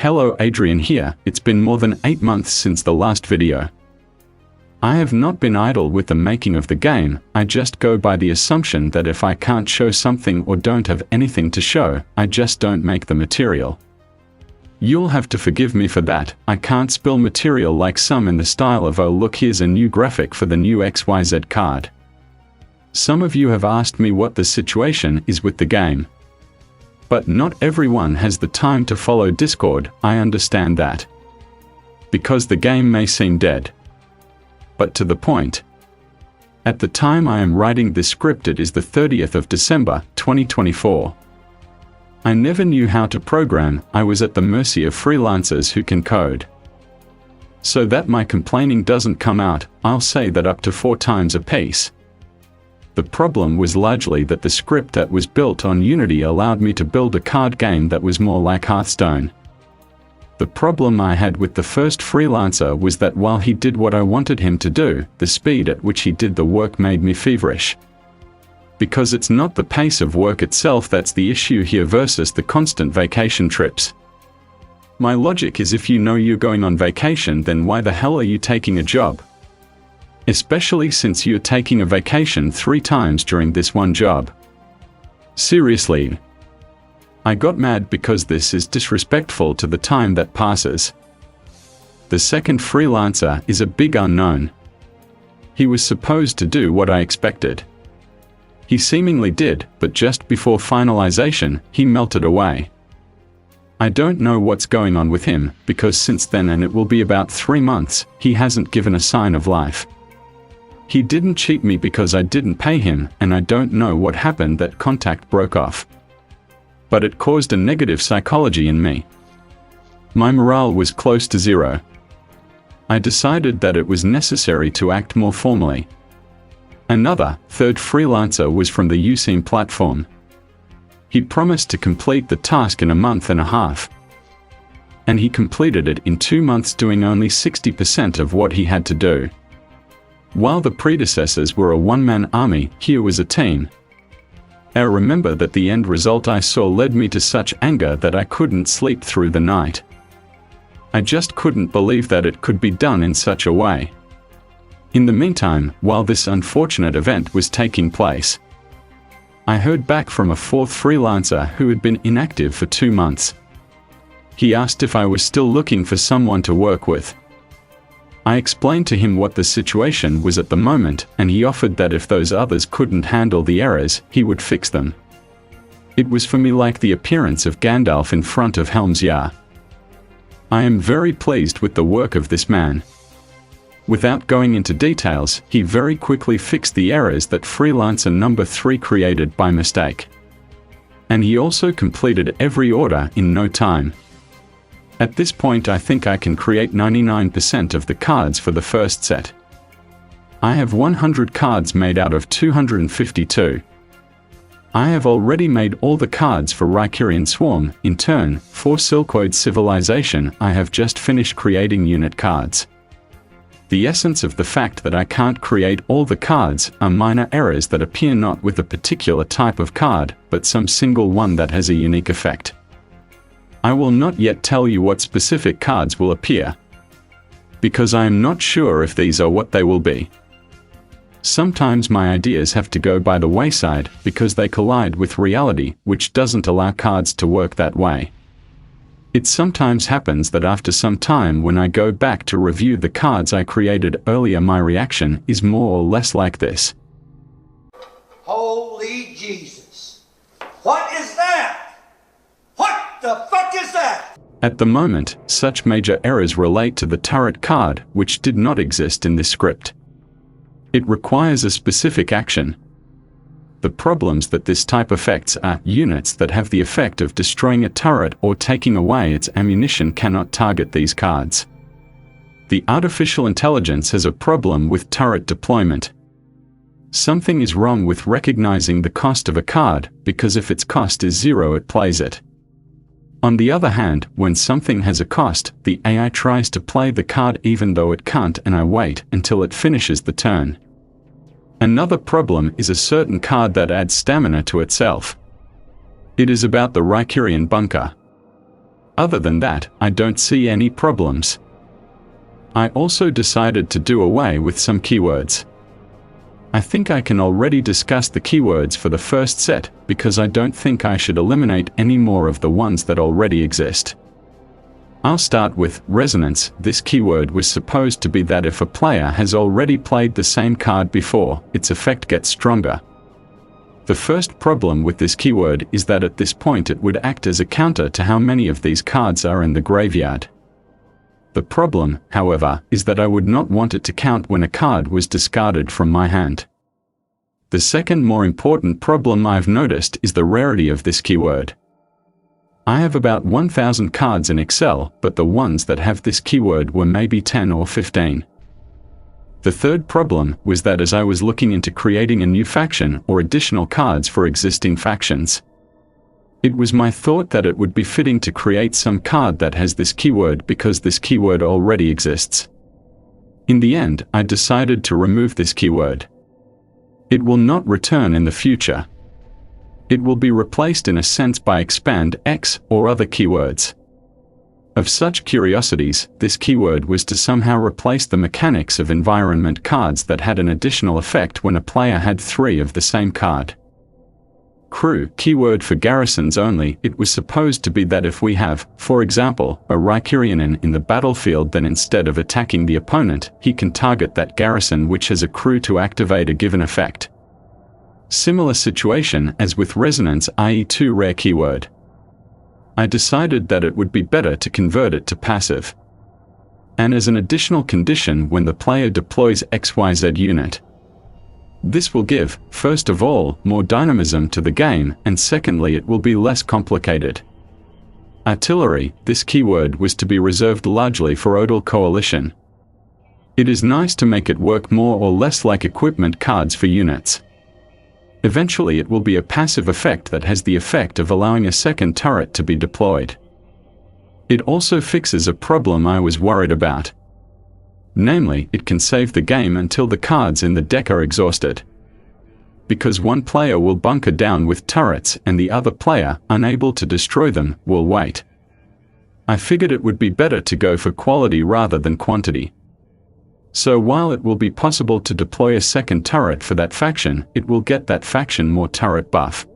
Hello, Adrian here. It's been more than 8 months since the last video. I have not been idle with the making of the game. I just go by the assumption that if I can't show something or don't have anything to show, I just don't make the material. You'll have to forgive me for that. I can't spill material like some in the style of, oh look, here's a new graphic for the new XYZ card. Some of you have asked me what the situation is with the game. But not everyone has the time to follow Discord. I understand that. Because the game may seem dead. But to the point. At the time I am writing this script, it is the 30th of December, 2024. I never knew how to program. I was at the mercy of freelancers who can code. So that my complaining doesn't come out, I'll say that up to 4 times a piece. The problem was largely that the script that was built on Unity allowed me to build a card game that was more like Hearthstone. The problem I had with the first freelancer was that while he did what I wanted him to do, the speed at which he did the work made me feverish. Because it's not the pace of work itself that's the issue here versus the constant vacation trips. My logic is, if you know you're going on vacation, then why the hell are you taking a job? Especially since you're taking a vacation 3 times during this one job. Seriously. I got mad because this is disrespectful to the time that passes. The second freelancer is a big unknown. He was supposed to do what I expected. He seemingly did, but just before finalization, he melted away. I don't know what's going on with him, because since then, and it will be about 3 months, he hasn't given a sign of life. He didn't cheat me because I didn't pay him, and I don't know what happened that contact broke off. But it caused a negative psychology in me. My morale was close to zero. I decided that it was necessary to act more formally. Another, third freelancer was from the Useem platform. He promised to complete the task in a month and a half. And he completed it in 2 months, doing only 60% of what he had to do. While the predecessors were a one-man army, here was a team. I remember that the end result I saw led me to such anger that I couldn't sleep through the night. I just couldn't believe that it could be done in such a way. In the meantime, while this unfortunate event was taking place, I heard back from a 4th freelancer who had been inactive for 2 months. He asked if I was still looking for someone to work with. I explained to him what the situation was at the moment, and he offered that if those others couldn't handle the errors, he would fix them. It was for me like the appearance of Gandalf in front of Helm's Yar. I am very pleased with the work of this man. Without going into details, he very quickly fixed the errors that freelancer number 3 created by mistake. And he also completed every order in no time. At this point, I think I can create 99% of the cards for the first set. I have 100 cards made out of 252. I have already made all the cards for Rykurian Swarm. In turn, for Silkoid Civilization, I have just finished creating unit cards. The essence of the fact that I can't create all the cards are minor errors that appear not with a particular type of card, but some single one that has a unique effect. I will not yet tell you what specific cards will appear, because I am not sure if these are what they will be. Sometimes my ideas have to go by the wayside because they collide with reality, which doesn't allow cards to work that way. It sometimes happens that after some time, when I go back to review the cards I created earlier, my reaction is more or less like this. Holy Jesus! What is that? What the fuck is that? At the moment, such major errors relate to the turret card, which did not exist in this script. It requires a specific action. The problems that this type affects are units that have the effect of destroying a turret or taking away its ammunition cannot target these cards. The artificial intelligence has a problem with turret deployment. Something is wrong with recognizing the cost of a card, because if its cost is 0, it plays it. On the other hand, when something has a cost, the AI tries to play the card even though it can't, and I wait until it finishes the turn. Another problem is a certain card that adds stamina to itself. It is about the Rykurian bunker. Other than that, I don't see any problems. I also decided to do away with some keywords. I think I can already discuss the keywords for the first set, because I don't think I should eliminate any more of the ones that already exist. I'll start with resonance. This keyword was supposed to be that if a player has already played the same card before, its effect gets stronger. The first problem with this keyword is that at this point it would act as a counter to how many of these cards are in the graveyard. The problem, however, is that I would not want it to count when a card was discarded from my hand. The second more important problem I've noticed is the rarity of this keyword. I have about 1,000 cards in Excel, but the ones that have this keyword were maybe 10 or 15. The third problem was that as I was looking into creating a new faction or additional cards for existing factions, it was my thought that it would be fitting to create some card that has this keyword because this keyword already exists. In the end, I decided to remove this keyword. It will not return in the future. It will be replaced in a sense by expand X or other keywords. Of such curiosities, this keyword was to somehow replace the mechanics of environment cards that had an additional effect when a player had 3 of the same card. Crew keyword for garrisons only. It was supposed to be that if we have, for example, a Rykurianin in the battlefield, then instead of attacking the opponent, he can target that garrison which has a crew to activate a given effect. Similar situation as with resonance, i.e. 2 rare keyword. I decided that it would be better to convert it to passive. And as an additional condition when the player deploys XYZ unit. This will give, first of all, more dynamism to the game, and secondly it will be less complicated. Artillery. This keyword was to be reserved largely for Odal Coalition. It is nice to make it work more or less like equipment cards for units. Eventually it will be a passive effect that has the effect of allowing a second turret to be deployed. It also fixes a problem I was worried about. Namely, it can save the game until the cards in the deck are exhausted. Because one player will bunker down with turrets and the other player, unable to destroy them, will wait. I figured it would be better to go for quality rather than quantity. So while it will be possible to deploy a second turret for that faction, it will get that faction more turret buff.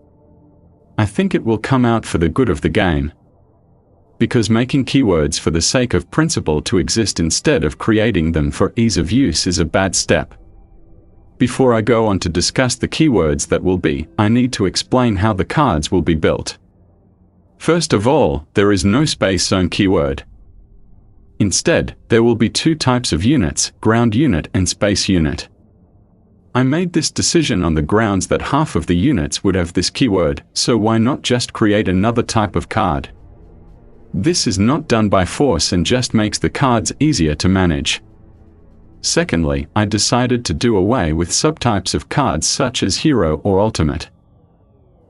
I think it will come out for the good of the game. Because making keywords for the sake of principle to exist instead of creating them for ease of use is a bad step. Before I go on to discuss the keywords that will be, I need to explain how the cards will be built. First of all, there is no space zone keyword. Instead, there will be 2 types of units, ground unit and space unit. I made this decision on the grounds that half of the units would have this keyword, so why not just create another type of card? This is not done by force and just makes the cards easier to manage. Secondly, I decided to do away with subtypes of cards such as Hero or Ultimate.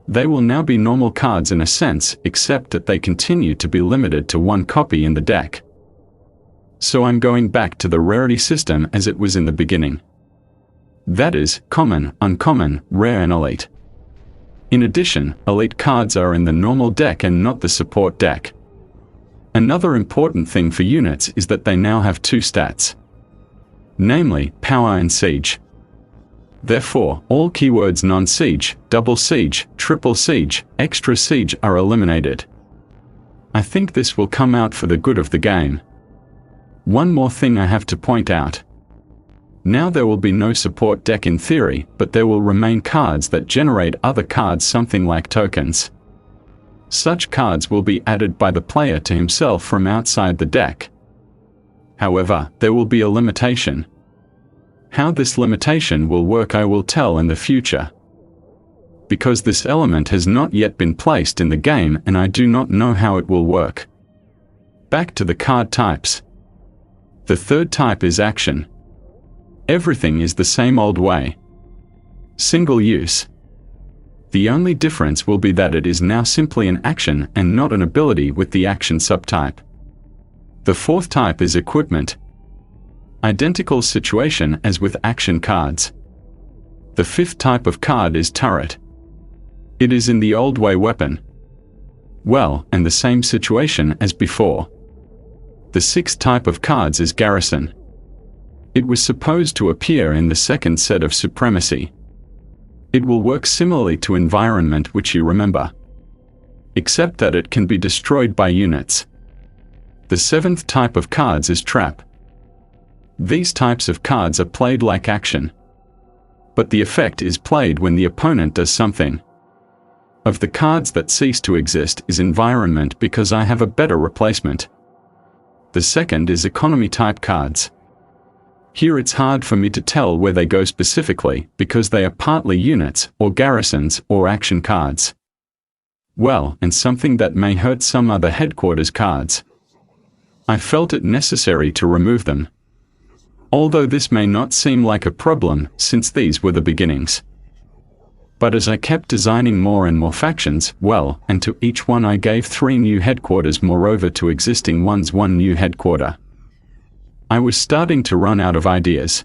They will now be normal cards in a sense, except that they continue to be limited to 1 copy in the deck. So I'm going back to the rarity system as it was in the beginning. That is, common, uncommon, rare and elite. In addition, elite cards are in the normal deck and not the support deck. Another important thing for units is that they now have 2 stats. Namely, power and siege. Therefore, all keywords non-siege, double siege, triple siege, extra siege are eliminated. I think this will come out for the good of the game. One more thing I have to point out. Now there will be no support deck in theory, but there will remain cards that generate other cards, something like tokens. Such cards will be added by the player to himself from outside the deck. However, there will be a limitation. How this limitation will work I will tell in the future. Because this element has not yet been placed in the game and I do not know how it will work. Back to the card types. The third type is action. Everything is the same old way. Single use. The only difference will be that it is now simply an action and not an ability with the action subtype. The fourth type is equipment. Identical situation as with action cards. The fifth type of card is turret. It is in the old way weapon. Well, and the same situation as before. The sixth type of cards is Garrison. It was supposed to appear in the second set of Supremacy. It will work similarly to Environment, which you remember, except that it can be destroyed by units. The seventh type of cards is Trap. These types of cards are played like action, but the effect is played when the opponent does something. Of the cards that cease to exist is Environment because I have a better replacement. The second is Economy type cards. Here it's hard for me to tell where they go specifically because they are partly units or garrisons or action cards. Well, and something that may hurt some other headquarters cards. I felt it necessary to remove them. Although this may not seem like a problem since these were the beginnings. But as I kept designing more and more factions, well, and to each one I gave 3 new headquarters, moreover to existing ones 1 new headquarter. I was starting to run out of ideas.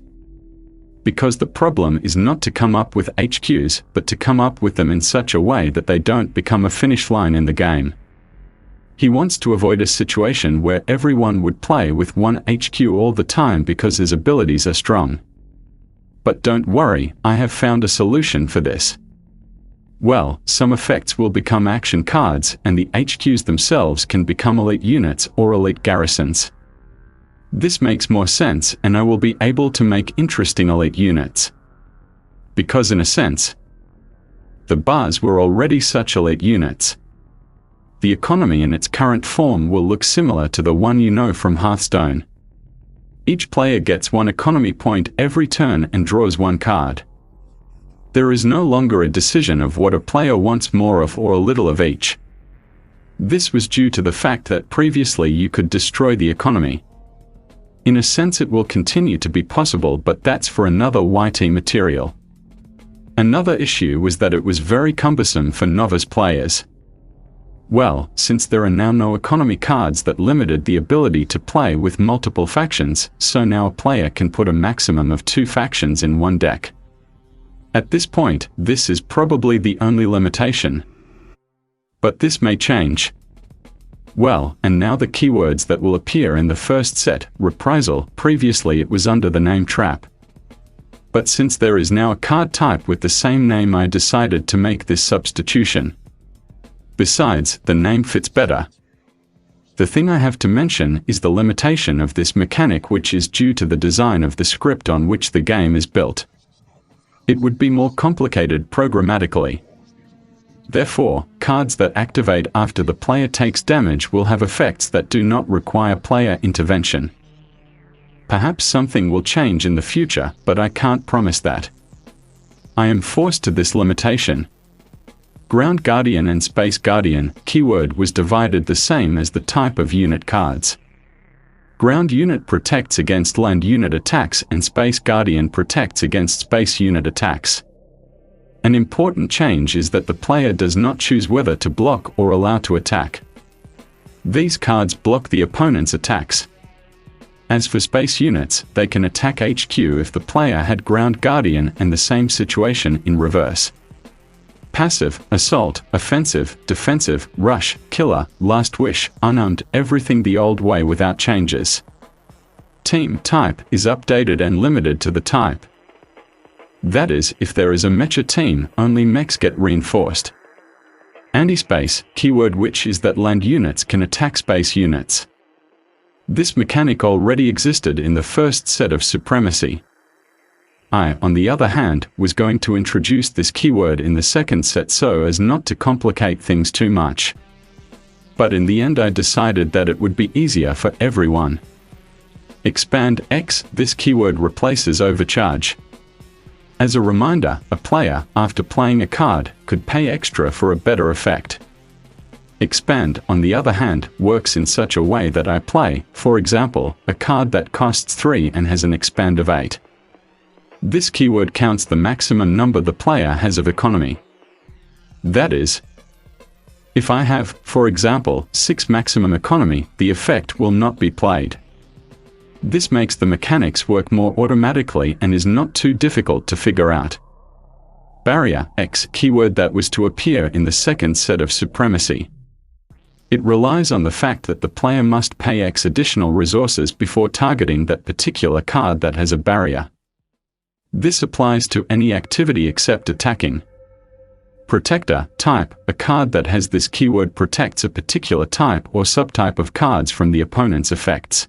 Because the problem is not to come up with HQs, but to come up with them in such a way that they don't become a finish line in the game. He wants to avoid a situation where everyone would play with 1 HQ all the time because his abilities are strong. But don't worry, I have found a solution for this. Well, some effects will become action cards, and the HQs themselves can become elite units or elite garrisons. This makes more sense, and I will be able to make interesting elite units. Because in a sense, the bars were already such elite units. The economy in its current form will look similar to the one you know from Hearthstone. Each player gets 1 economy point every turn and draws 1 card. There is no longer a decision of what a player wants more of or a little of each. This was due to the fact that previously you could destroy the economy. In a sense it will continue to be possible, but that's for another YT material. Another issue was that it was very cumbersome for novice players. Well, since there are now no economy cards that limited the ability to play with multiple factions, so now a player can put a maximum of 2 factions in one deck. At this point, this is probably the only limitation. But this may change. Well, and now the keywords that will appear in the first set, Reprisal, previously it was under the name Trap. But since there is now a card type with the same name, I decided to make this substitution. Besides, the name fits better. The thing I have to mention is the limitation of this mechanic, which is due to the design of the script on which the game is built. It would be more complicated programmatically. Therefore, cards that activate after the player takes damage will have effects that do not require player intervention. Perhaps something will change in the future, but I can't promise that. I am forced to this limitation. Ground Guardian and Space Guardian keyword was divided the same as the type of unit cards. Ground Unit protects against Land Unit attacks and Space Guardian protects against Space Unit attacks. An important change is that the player does not choose whether to block or allow to attack. These cards block the opponent's attacks. As for Space Units, they can attack HQ if the player had Ground Guardian, and the same situation in reverse. Passive, Assault, Offensive, Defensive, Rush, Killer, Last Wish, Unarmed, everything the old way without changes. Team type is updated and limited to the type. That is, if there is a mecha team, only mechs get reinforced. Anti-space, keyword which is that land units can attack space units. This mechanic already existed in the first set of Supremacy. I, on the other hand, was going to introduce this keyword in the second set so as not to complicate things too much. But in the end I decided that it would be easier for everyone. Expand X, this keyword replaces Overcharge. As a reminder, a player, after playing a card, could pay extra for a better effect. Expand, on the other hand, works in such a way that I play, for example, a card that costs 3 and has an expand of 8. This keyword counts the maximum number the player has of economy. That is, if I have, for example, 6 maximum economy, the effect will not be played. This makes the mechanics work more automatically and is not too difficult to figure out. Barrier X, keyword that was to appear in the second set of Supremacy. It relies on the fact that the player must pay X additional resources before targeting that particular card that has a barrier. This applies to any activity except attacking. Protector type, a card that has this keyword protects a particular type or subtype of cards from the opponent's effects.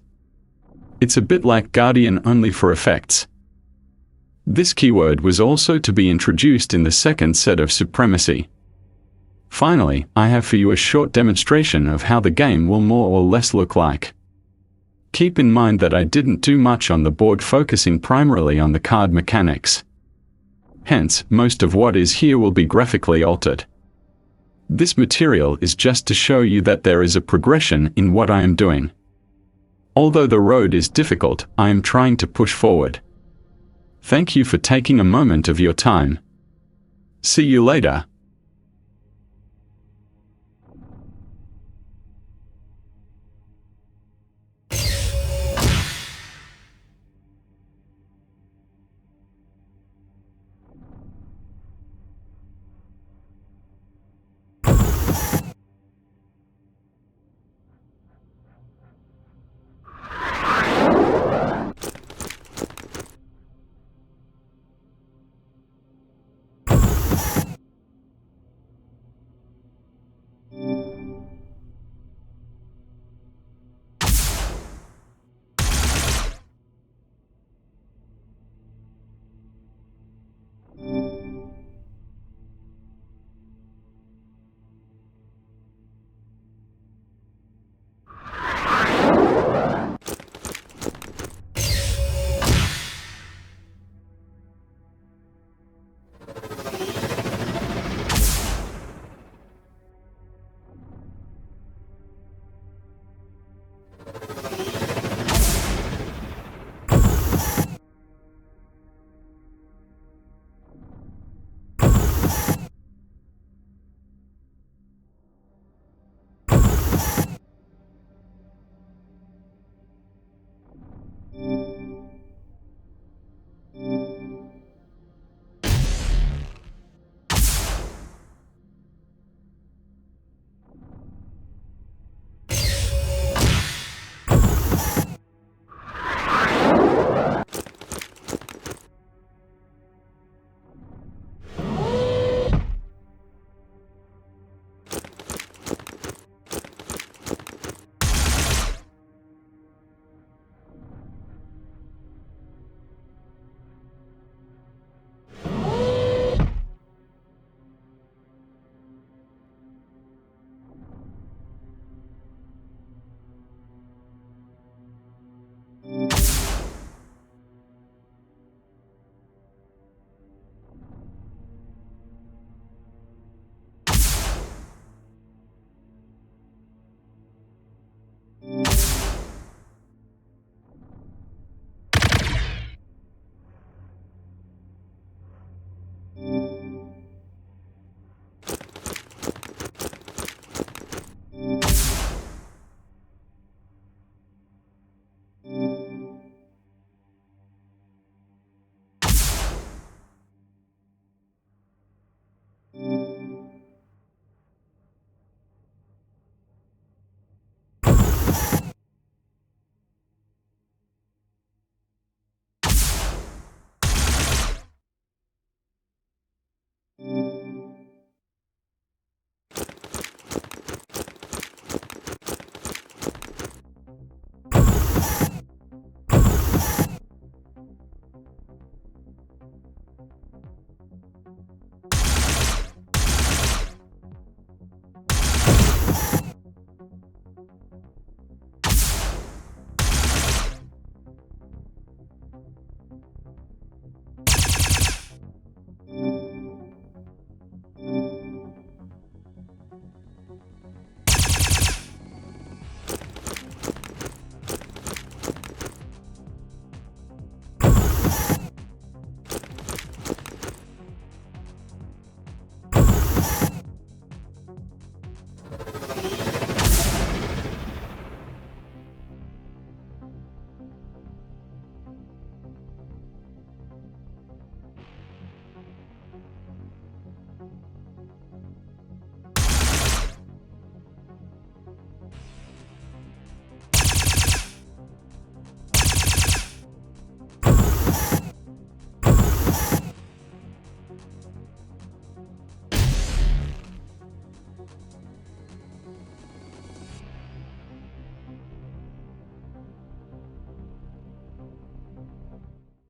It's a bit like Guardian only for effects. This keyword was also to be introduced in the second set of Supremacy. Finally, I have for you a short demonstration of how the game will more or less look like. Keep in mind that I didn't do much on the board, focusing primarily on the card mechanics. Hence, most of what is here will be graphically altered. This material is just to show you that there is a progression in what I am doing. Although the road is difficult, I am trying to push forward. Thank you for taking a moment of your time. See you later.